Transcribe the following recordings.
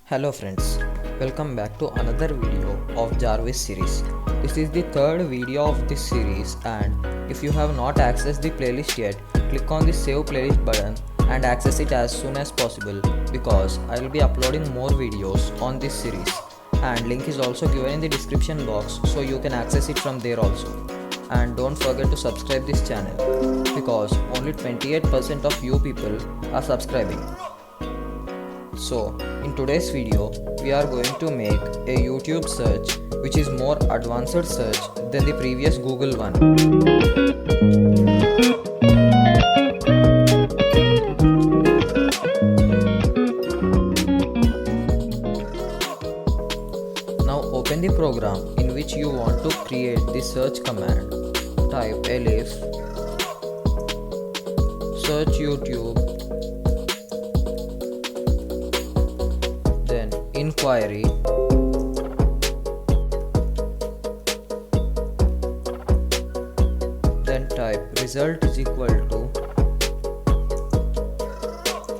Hello friends, welcome back to another video of Jarvis series. This is the third video of this series, and if you have not accessed the playlist yet, click on the save playlist button and access it as soon as possible because I will be uploading more videos on this series, and link is also given in the description box so you can access it from there also. And don't forget to subscribe this channel because only 28% of you people are subscribing. So, in today's video, we are going to make a YouTube search which is more advanced search than the previous Google one. Now open the program in which you want to create the search command. Type elif search YouTube, then inquiry, then type result is equal to,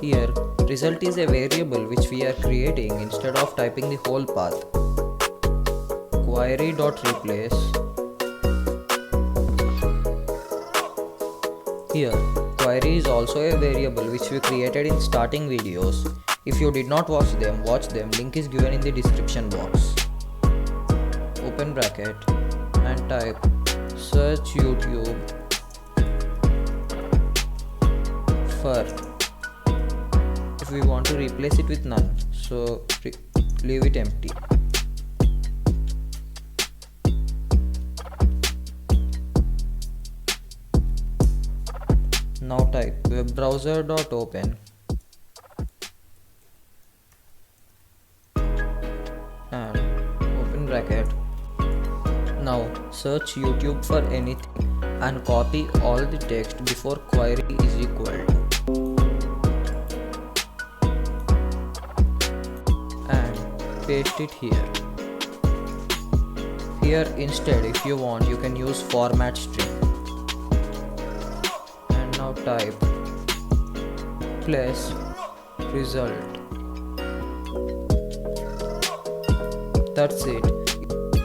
here result is a variable which we are creating instead of typing the whole path. Query.replace, here query is also a variable which we created in starting videos. If you did not watch them, link is given in the description box. Open bracket and type search YouTube for, if we want to replace it with none, so leave it empty. Now type webbrowser.open and open bracket. Now search YouTube for anything and copy all the text before query is equal to, and paste it here. Here instead, if you want, you can use format string. And now type plus result. That's it.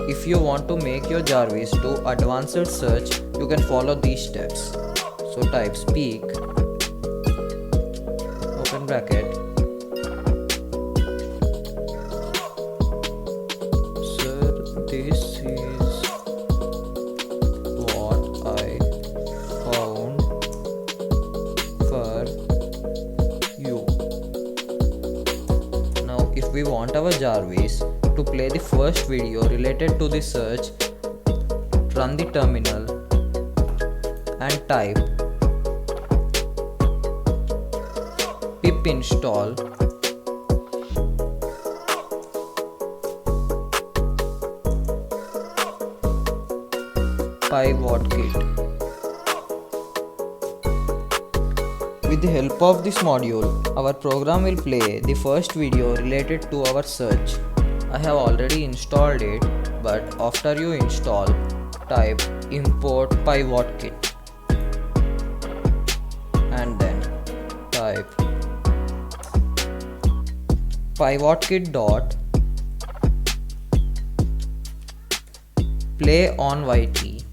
If you want to make your Jarvis do advanced search, you can follow these steps. So type speak, open bracket, sir, this is what I found for you. Now if we want our Jarvis to play the first video related to the search, run the terminal and type pip install PythonPractice. With the help of this module, our program will play the first video related to our search. I have already installed it, but after you install, type import PythonPractice and then type PythonPractice dot play on YT,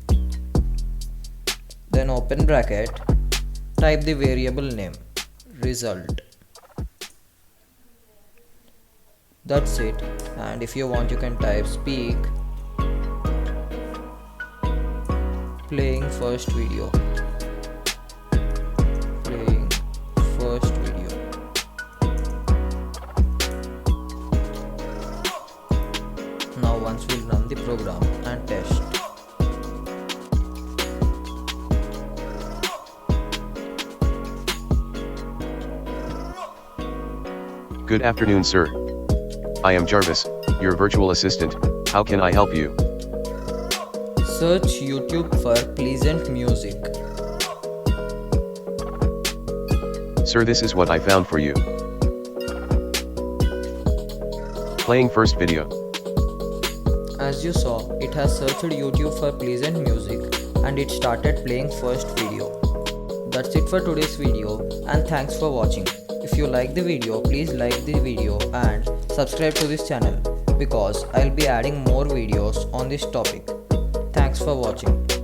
then open bracket, type the variable name result. That's it. And if you want, you can type speak playing first video, playing first video. Now once we'll run the program and test. Good afternoon, sir. I am Jarvis, your virtual assistant. How can I help you? Search YouTube for pleasant music. Sir, this is what I found for you. Playing first video. As you saw, it has searched YouTube for pleasant music and it started playing first video. That's it for today's video, and thanks for watching. If you like the video, please like the video and subscribe to this channel because I'll be adding more videos on this topic. Thanks for watching.